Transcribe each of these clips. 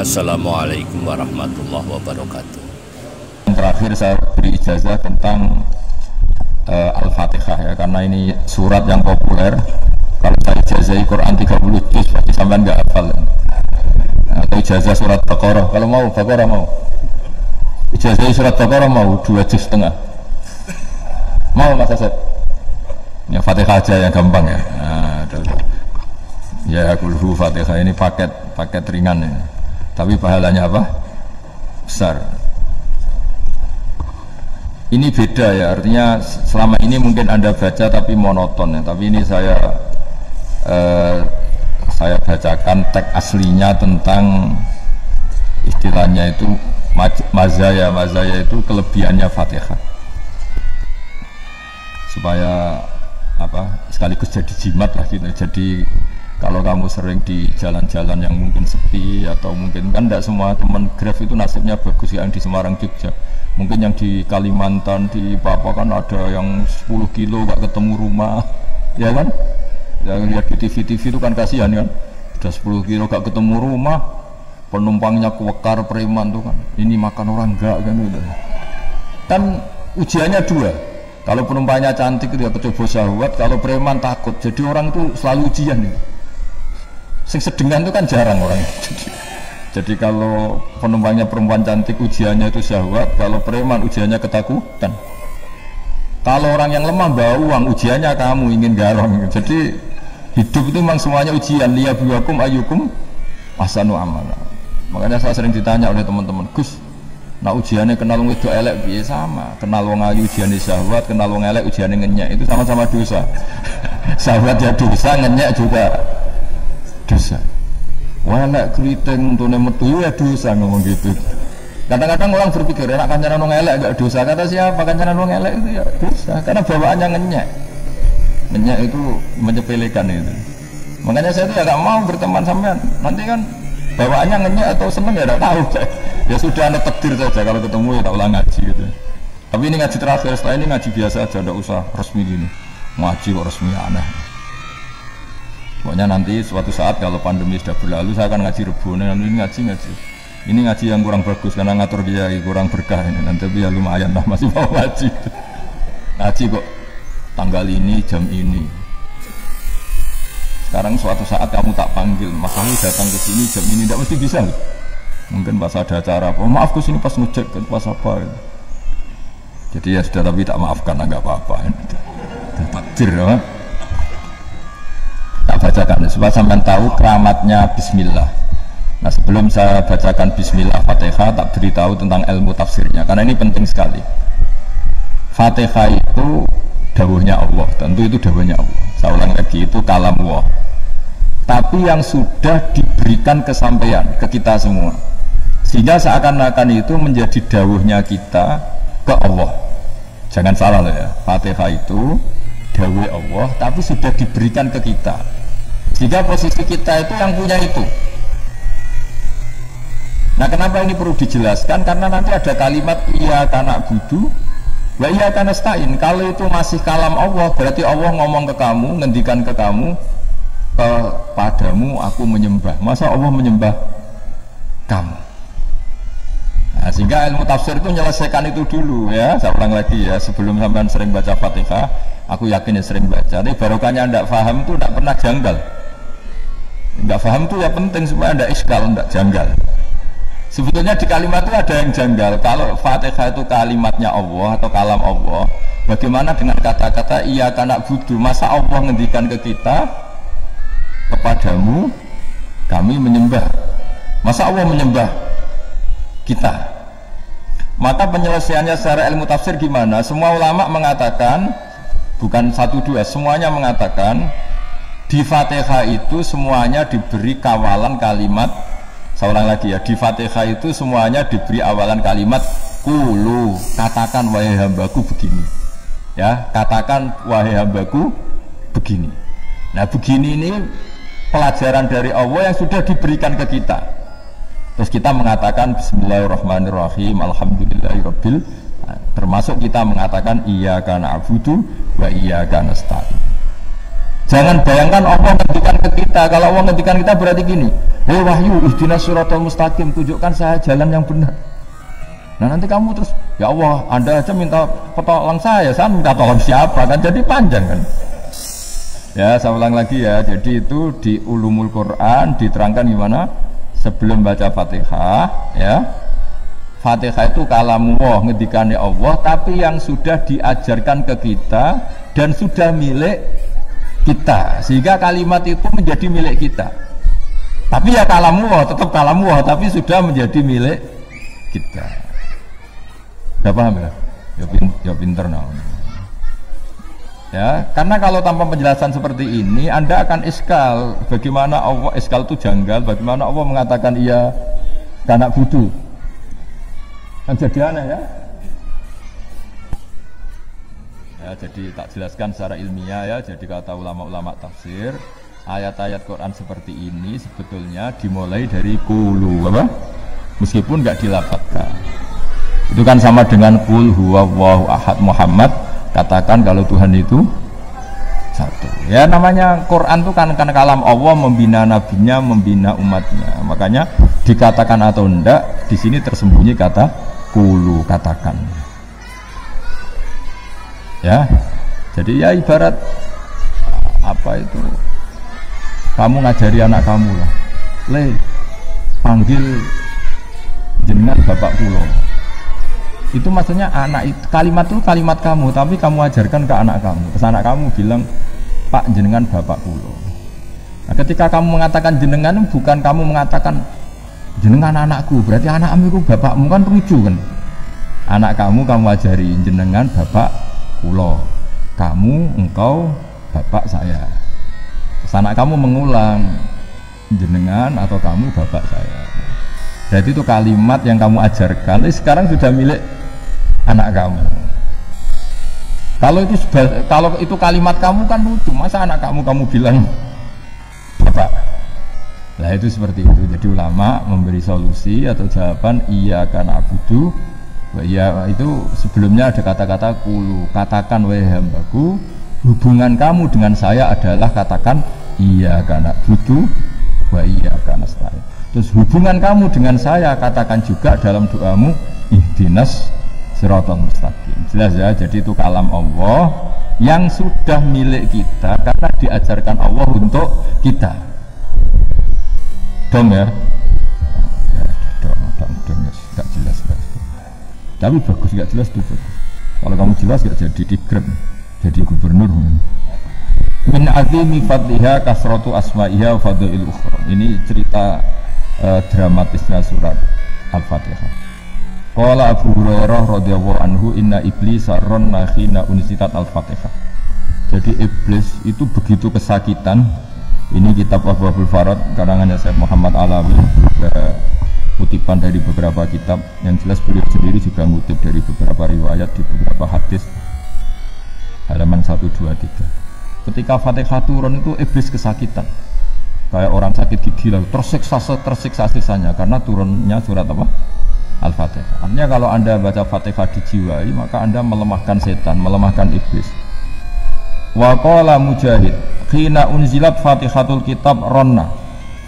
Assalamualaikum warahmatullahi wabarakatuh. Terakhir saya beri ijazah tentang Al-Fatihah ya, karena ini surat yang populer. Kalau saya ijazahi Quran 30 juz pasti sampean nggak hafal. Atau ijazah surat Baqarah, kalau mau Baqarah mau. Ijazahi surat Baqarah mau 2 juz setengah. Mau Mas Asep? Ya Fatihah aja yang gampang ya. Nah, ya kulhu Fatihah ini paket ringan ya. Tapi pahalanya apa? Besar. Ini beda ya, artinya selama ini mungkin Anda baca tapi monoton ya. Tapi ini saya bacakan teks aslinya tentang istilahnya itu mazaya itu kelebihannya Fatihah. Supaya apa? Sekaligus jadi jimat lah gitu. Jadi kalau kamu sering di jalan-jalan yang mungkin sepi atau mungkin kan tidak semua teman Grab itu nasibnya bagus yang di Semarang Jogja, mungkin yang di Kalimantan di Papua kan ada yang 10 kilo gak ketemu rumah ya kan, yang lihat di TV itu kan kasihan kan, udah 10 kilo gak ketemu rumah, penumpangnya kuwekar preman tuh kan, ini makan orang enggak kan gitu. Kan ujiannya dua, kalau penumpangnya cantik dia kecoba syahwat, kalau preman takut, jadi orang itu selalu ujian gitu. Sing sedengan itu kan jarang orang. Jadi kalau penumpangnya perempuan cantik ujiannya itu syahwat, kalau preman ujiannya ketakutan. Kalau orang yang lemah bawa uang ujiannya kamu ingin garong. Jadi hidup itu memang semuanya ujian. Liyabluwakum ayyukum ahsanu amala. Makanya saya sering ditanya oleh teman-teman, Gus, nah ujiannya kenal wong wedok elek piye? Sama. Kenal wong ayu ujiannya syahwat, kenal wong elek ujiannya ngenyek, itu sama-sama dosa. Syahwat ya dosa, ngenyek juga dosa. Wah nek keriting untune metu ya dosa ngomong gitu. Kadang-kadang orang berpikir enak kancanan wong elek enggak dosa. Kata siapa kancanan wong elek itu ya dosa karena bawaannya ngenyek. Ngenyek itu menyepelekan itu. Makanya saya itu ya gak mau berteman sampean. Nanti kan bawaannya ngenyek atau seneng ya enggak tahu. Ya sudah anda takdir saja kalau ketemu ya tak ulang ngaji gitu. Tapi ini ngaji terakhir, setelah ini ngaji biasa aja, enggak usah resmi gini. Ngaji kok resmi aneh. Pokoknya nanti suatu saat kalau pandemi sudah berlalu saya akan ngaji Rebone, ini ngaji. Ini ngaji yang kurang bagus karena ngatur kiai kurang berkah ini. Nanti ya lumayan lah masih mau ngaji. Ngaji kok tanggal ini jam ini. Sekarang suatu saat kamu tak panggil, Mas kamu datang ke sini jam ini tidak mesti bisa. Mungkin pas ada acara apa, maaf ke sini pas ngecek pas apa. Gitu. Jadi ya sudah tapi tak maafkan enggak apa-apa. Takdir ya. Tak bacakan supaya sampai tahu keramatnya Bismillah. Nah sebelum saya bacakan Bismillah Fatihah, tak beritahu tentang ilmu tafsirnya karena ini penting sekali. Fatihah itu dawuhnya Allah, tentu itu dawuhnya Allah. Saya ulang lagi, itu kalam Allah. Tapi yang sudah diberikan kesampaian ke kita semua, sehingga seakan-akan itu menjadi dawuhnya kita ke Allah. Jangan salah loh ya, Fatihah itu dawuh Allah, tapi sudah diberikan ke kita. Jika posisi kita itu yang punya itu. Nah kenapa ini perlu dijelaskan? Karena nanti ada kalimat iyyaka na'budu wa iyyaka nasta'in. Kalau itu masih kalam Allah, berarti Allah ngomong ke kamu, ngendikan ke kamu, padamu aku menyembah. Masa Allah menyembah kamu? Nah, sehingga ilmu tafsir itu menyelesaikan itu dulu ya. Saya ulang lagi ya, sebelum sampean sering baca Fatihah, aku yakin ya sering baca. Tapi barokahnya anda paham itu tidak pernah janggal. Tidak paham itu ya penting supaya anda iskal, tidak janggal. Sebetulnya di kalimat itu ada yang janggal. Kalau Fatihah itu kalimatnya Allah atau kalam Allah, bagaimana dengan kata-kata iyyaka na'budu? Masa Allah ngendikan ke kita, kepadamu kami menyembah? Masa Allah menyembah kita? Maka penyelesaiannya secara ilmu tafsir gimana? Semua ulama mengatakan, bukan satu dua, semuanya mengatakan di Fatihah itu semuanya diberi kawalan kalimat. Saya ulang lagi ya, di Fatihah itu semuanya diberi awalan kalimat kulu, katakan wahai hambaku begini ya, katakan wahai hambaku begini. Nah begini ini pelajaran dari Allah yang sudah diberikan ke kita. Terus kita mengatakan Bismillahirrahmanirrahim, Alhamdulillahirabbil, termasuk kita mengatakan iyyaka na'budu wa iyyaka nasta'in. Jangan bayangkan Allah ngendikan ke kita. Kalau Allah ngendikan kita berarti gini, hei wahyu ihdinas siratal mustaqim, tunjukkan saya jalan yang benar. Nah nanti kamu terus, ya Allah Anda aja minta petolong saya minta tolong siapa kan, jadi panjang kan. Ya saya ulang lagi ya, jadi itu di Ulumul Quran diterangkan gimana sebelum baca Fatihah ya. Fatihah itu kalamullah, ngendikane Allah, tapi yang sudah diajarkan ke kita dan sudah milik kita, sehingga kalimat itu menjadi milik kita. Tapi ya kalamullah, tetap kalamullah, tapi sudah menjadi milik kita. Udah paham ya? Ya pinter nah. Ya, karena kalau tanpa penjelasan seperti ini, Anda akan iskal. Bagaimana Allah, iskal itu janggal, bagaimana Allah mengatakan iya karena butuh. Kan jadi aneh ya. Ya, jadi tak jelaskan secara ilmiah ya. Jadi kata ulama-ulama tafsir, ayat-ayat Quran seperti ini sebetulnya dimulai dari qulu, apa? Meskipun nggak dilafadzkan. Itu kan sama dengan qul huwallahu ahad Muhammad, katakan kalau Tuhan itu satu. Ya namanya Quran itu kan kalam Allah, membina nabinya, membina umatnya. Makanya dikatakan atau enggak, di sini tersembunyi kata qulu, katakan. Ya, jadi ya ibarat apa itu? Kamu ngajari anak kamu lah, panggil jenengan bapak kulo. Itu maksudnya anak itu, kalimat itu kalimat kamu, tapi kamu ajarkan ke anak kamu. Terus anak kamu bilang, Pak jenengan bapak kulo. Nah, ketika kamu mengatakan jenengan, bukan kamu mengatakan jenengan anakku, berarti anakmu itu bapakmu, kan lucu kan? Anak kamu ajari jenengan bapak kulo, kamu engkau bapak saya. Terus anak kamu mengulang jenengan atau kamu bapak saya. Jadi itu kalimat yang kamu ajarkan, sekarang sudah milik anak kamu. Kalau itu kalimat kamu kan lucu, masa anak kamu bilang bapak. Nah itu seperti itu. Jadi ulama memberi solusi atau jawaban iya karena abudu. Ya itu sebelumnya ada kata-kata qulu, katakan wahai hambaku, hubungan kamu dengan saya adalah katakan iya karena abudu wa iya karena nasta'in. Terus hubungan kamu dengan saya katakan juga dalam doamu ihdinas siratal mustaqim. Jelas ya, jadi itu kalam Allah yang sudah milik kita karena diajarkan Allah untuk kita. Dong ya? Dong ya, gak jelas. Tapi bagus, gak jelas tuh bagus. Kalau kamu jelas gak jadi dikrem, jadi gubernur. Min azimi fadliha kasratu asma'iha fadlil ukhra. Ini cerita dramatisnya surat Al-Fatihah. Qala Abu Hurairah radhiyallahu anhu inna iblisa ranna khina unzilat Al-Fatihah. Jadi iblis itu begitu kesakitan. Ini kitab Abwaabul Farad karangannya Syekh Muhammad Alawi, kutipan dari beberapa kitab. Yang jelas beliau sendiri juga ngutip dari beberapa riwayat di beberapa hadis, halaman 1, 2, 3. Ketika Fatihah turun itu iblis kesakitan kayak orang sakit gigi lah, tersiksa sisanya karena turunnya surat apa? Al-Fatihah. Artinya kalau Anda baca Fatihah dijiwai, maka Anda melemahkan setan, melemahkan iblis. Wa qala Mujahid khina unzilat Fatihatul kitab ronna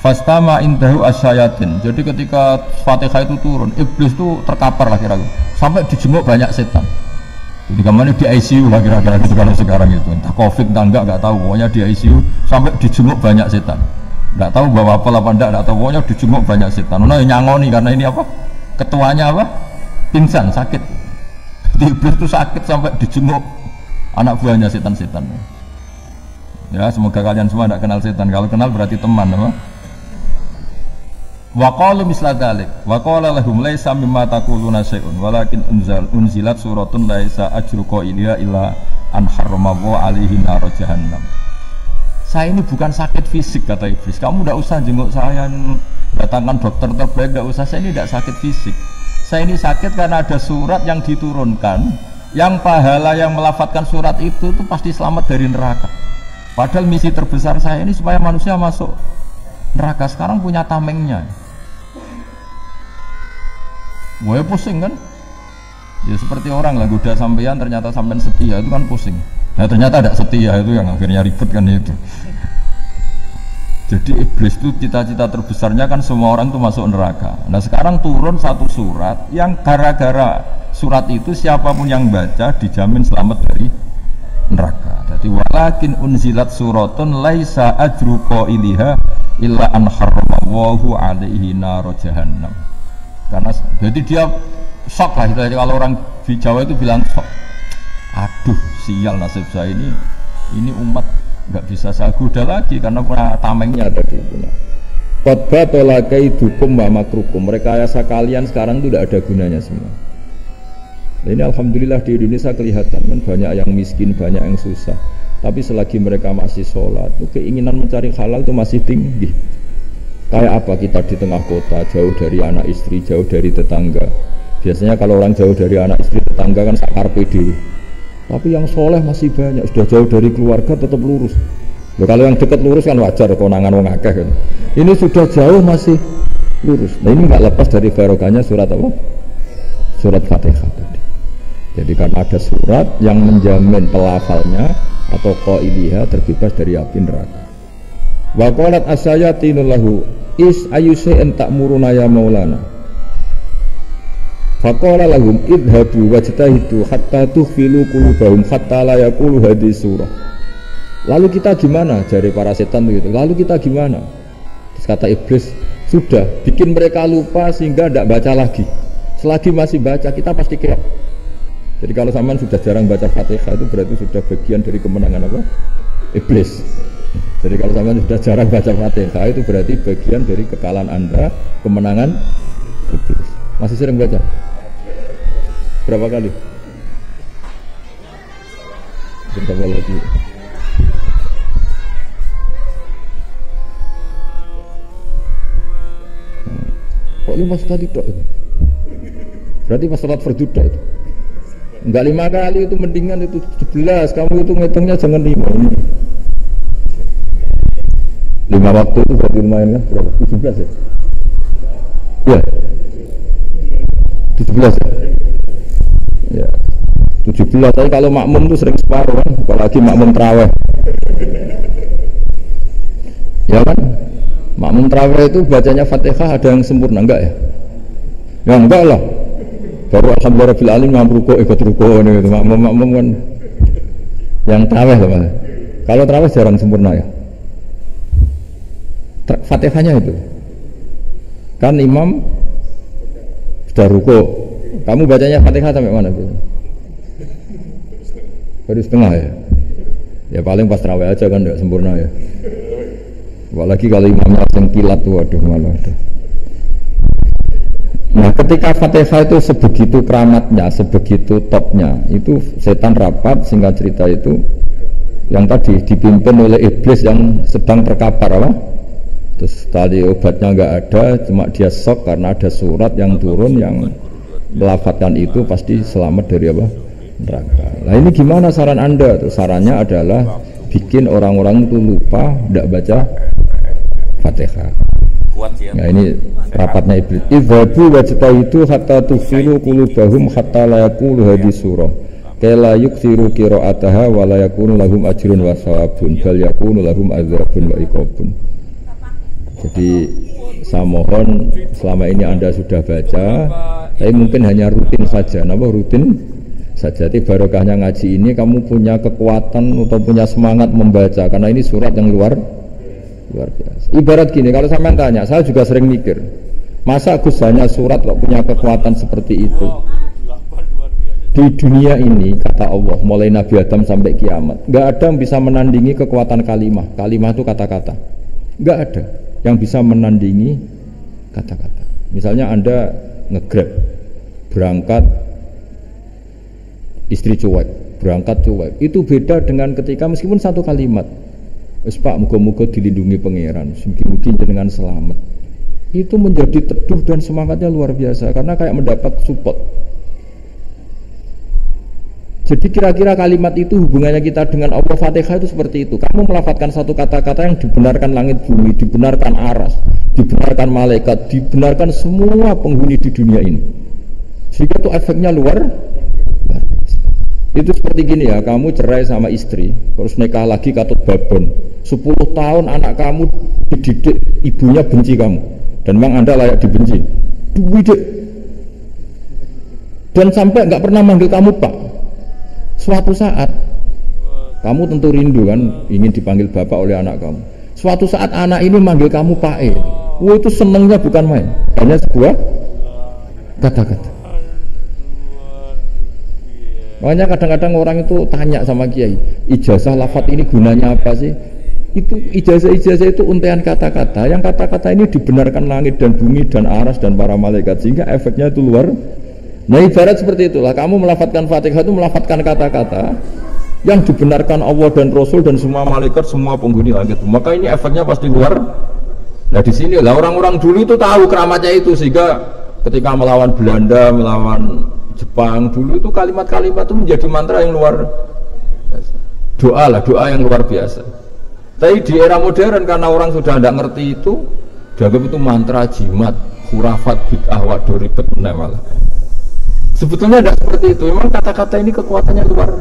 fastama indahu asyayatin. Jadi ketika Fatihah itu turun, iblis itu terkapar lah kira-kira, sampai dijenguk banyak setan. Jadi kemana di ICU lah kira-kira gitu kalau sekarang itu, entah COVID entah enggak tahu, pokoknya di ICU sampai dijenguk banyak setan. Enggak tahu bawa apa enggak tahu, pokoknya dijenguk banyak setan. Nah nyangoni karena ini apa? Ketuanya apa? Pingsan, sakit. Jadi iblis itu sakit sampai dijenguk anak buahnya setan-setan. Ya semoga kalian semua tidak kenal setan. Kalau kenal berarti teman, apa? Wa qalu misla dzalik wa qala lahum laisa mimma taquluna syai'un walakin unzilat suratun laisa ajru qailiha illa an harrama alaihi nar jahannam. Saya ini bukan sakit fisik, kata iblis. Kamu tidak usah jenguk saya, datangkan dokter terbaik, tidak usah. Saya ini tidak sakit fisik. Saya ini sakit karena ada surat yang diturunkan, yang pahala yang melafatkan surat itu pasti selamat dari neraka. Padahal misi terbesar saya ini supaya manusia masuk neraka. Sekarang punya tamengnya. Wah pusing kan? Ya seperti orang lah, goda sampean ternyata sampean setia, itu kan pusing. Nah ternyata tidak setia, itu yang akhirnya ribet kan itu. Jadi iblis itu cita-cita terbesarnya kan semua orang itu masuk neraka. Nah sekarang turun satu surat yang gara-gara surat itu siapapun yang baca dijamin selamat dari neraka. Jadi walakin unzilat suratun laisa ajru qailiha illa an harramallahu alaihi nar jahannam. Karena jadi dia shock lah itu. Kalau orang di Jawa itu bilang shock. Aduh sial nasib saya ini umat nggak bisa saya goda lagi karena tamengnya ada di sana. Khotbah tolakai dukum wa makrukum. Rekayasa kalian sekarang itu tidak ada gunanya semua. Nah, ini alhamdulillah di Indonesia kelihatan kan banyak yang miskin, banyak yang susah. Tapi selagi mereka masih sholat, itu keinginan mencari halal itu masih tinggi. Kayak apa kita di tengah kota, jauh dari anak istri, jauh dari tetangga. Biasanya kalau orang jauh dari anak istri, tetangga kan sakar pede. Tapi yang soleh masih banyak, sudah jauh dari keluarga tetap lurus. Loh, kalau yang dekat lurus kan wajar, konangan wong akeh kan. Ini sudah jauh masih lurus. Nah ini nggak lepas dari barokahnya surat apa? Surat Fatihah tadi. Jadi karena ada surat yang menjamin pelafalnya atau qailiha terbebas dari api neraka. Wa qalat asyayatin lahu is ayushay'in ta'muruna ya maulana. Faqala lahum idhabu wajtahidu hatta tukhfilu qulubahum hatta la yaqulu hadhihi surah. Lalu kita gimana? Jari para setan begitu. Lalu kita gimana? Terus kata iblis, sudah bikin mereka lupa sehingga tidak baca lagi. Selagi masih baca kita pasti keok. Jadi kalau sampean sudah jarang baca Fatihah itu berarti sudah bagian dari kemenangan apa? Iblis. Jadi kalau sampean sudah jarang baca Fatihah itu berarti bagian dari kekalahan Anda, kemenangan iblis. Masih sering baca? Berapa kali? Berapa lagi? Kok 5 kali tok? Berarti pas sholat fardu tok itu. Enggak 5 kali itu mendingan itu 17. Kamu itu ngitungnya jangan 5 ini. 5 waktu itu berarti lumayan kan? Berapa? 17 ya? Iya. 17 ya? Ya 17, tapi kalau makmum itu sering separuh kan, apalagi makmum traweh ya kan, makmum traweh itu bacanya Fatihah ada yang sempurna enggak ya? Ya enggak lah, baru alhamdulillah rabbil alamin mampu ruko ikut ruko gitu. Makmum kan yang traweh lah. Kalau traweh jarang sempurna ya Fatihahnya itu kan imam sudah ruko, kamu bacanya Fatihah sampai mana? Baru setengah ya? Ya paling pas tarawih aja kan tidak sempurna ya. Apalagi kalau imamnya langsung kilat tuh, waduh malah ada. Nah ketika Fatihah itu sebegitu keramatnya, sebegitu topnya, itu setan rapat, singkat cerita itu yang tadi dipimpin oleh iblis yang sedang terkapar apa? Terus tadi obatnya nggak ada, cuma dia shock karena ada surat yang turun yang melafatkan itu pasti selamat dari apa? Neraka. Nah ini gimana saran Anda? Tuh, sarannya adalah bikin orang-orang itu lupa tidak baca Fatihah. Nah ini rapatnya iblis. Idhabu wajtahidu hatta tufilu qulubahum hatta la yaqulu hadhihi surah. Kala yuksiru qira'ataha wa la yakunu lahum ajrun wa thawabun bal yakunu lahum adzabun wa iqabun. Jadi saya mohon selama ini Anda sudah baca, tapi mungkin hanya rutin saja. Kenapa rutin saja? Jadi barokahnya ngaji ini kamu punya kekuatan atau punya semangat membaca karena ini surat yang luar biasa. Ibarat gini, kalau sampean tanya, saya juga sering mikir, masa Gus hanya surat kok punya kekuatan seperti itu? Di dunia ini kata Allah, mulai Nabi Adam sampai kiamat, nggak ada yang bisa menandingi kekuatan kalimah. Kalimah itu kata-kata, nggak ada yang bisa menandingi kata-kata. Misalnya Anda nge-grab berangkat, istri cuek, berangkat cuek, itu beda dengan ketika meskipun satu kalimat, wes Pak muga-muga dilindungi pangeran, mungkin dengan selamat, itu menjadi teduh dan semangatnya luar biasa karena kayak mendapat support. Jadi kira-kira kalimat itu hubungannya kita dengan Allah. Fatihah itu seperti itu. Kamu melafadzkan satu kata-kata yang dibenarkan langit bumi, dibenarkan aras, dibenarkan malaikat, dibenarkan semua penghuni di dunia ini. Sehingga itu efeknya luar biasa. Itu seperti gini ya, kamu cerai sama istri, terus nikah lagi katut babon. 10 tahun anak kamu dididik, ibunya benci kamu. Dan memang Anda layak dibenci. Dididik. Dan sampai nggak pernah manggil kamu Pak. Suatu saat, kamu tentu rindu kan, ingin dipanggil Bapak oleh anak kamu. Suatu saat anak ini manggil kamu Pak E. Wah, itu senengnya bukan main. Hanya sebuah kata-kata. Makanya kadang-kadang orang itu tanya sama kiai, ijazah lafadz ini gunanya apa sih? Itu ijazah-ijazah itu untaian kata-kata, yang kata-kata ini dibenarkan langit dan bumi dan aras dan para malaikat, sehingga efeknya itu luar. Nah ibarat seperti itulah, kamu melafadzkan Fatihah itu melafadzkan kata-kata yang dibenarkan Allah dan Rasul dan semua malaikat, semua penghuni langit. Maka ini efeknya pasti luar. Nah di sini lah orang-orang dulu itu tahu keramatnya itu, sehingga ketika melawan Belanda, melawan Jepang dulu itu kalimat-kalimat itu menjadi mantra yang luar biasa. Doa lah, doa yang luar biasa. Tapi di era modern karena orang sudah tidak ngerti itu, dianggap itu mantra, jimat, khurafat, bid'ah, waduh ribet malah. Sebetulnya tidak seperti itu. Memang kata-kata ini kekuatannya luar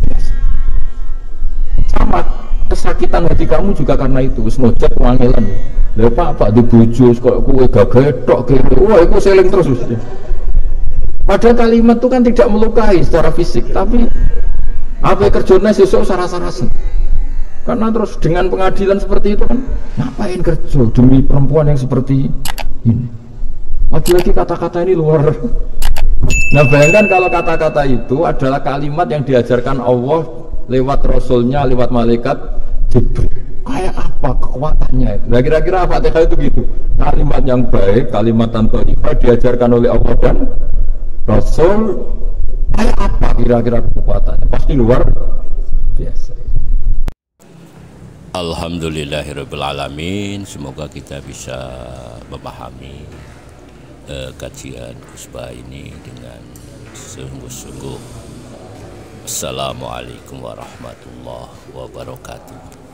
biasa. Sama kesakitan hati kamu juga karena itu. Senojak wangilan. Lepas apa di bojo kok kue gagedok kiri. Wah, itu seling terus. Padahal kalimat itu kan tidak melukai secara fisik, tapi apa kerjanya sesuk sarasa-rasa. Karena terus dengan pengadilan seperti itu kan, ngapain kerja demi perempuan yang seperti ini? Lagi-lagi kata-kata ini luar. Nah bayangkan kalau kata-kata itu adalah kalimat yang diajarkan Allah lewat Rasulnya, lewat malaikat Jibril. Kayak apa kekuatannya itu? Nah kira-kira Fatihah itu gitu. Kalimat yang baik, kalimat thayyibah diajarkan oleh Allah dan Rasul, kayak apa kira-kira kekuatannya? Pasti luar biasa. Alhamdulillahirabbil alamin. Semoga kita bisa memahami kajian khutbah ini dengan sungguh-sungguh. Assalamualaikum warahmatullahi wabarakatuh.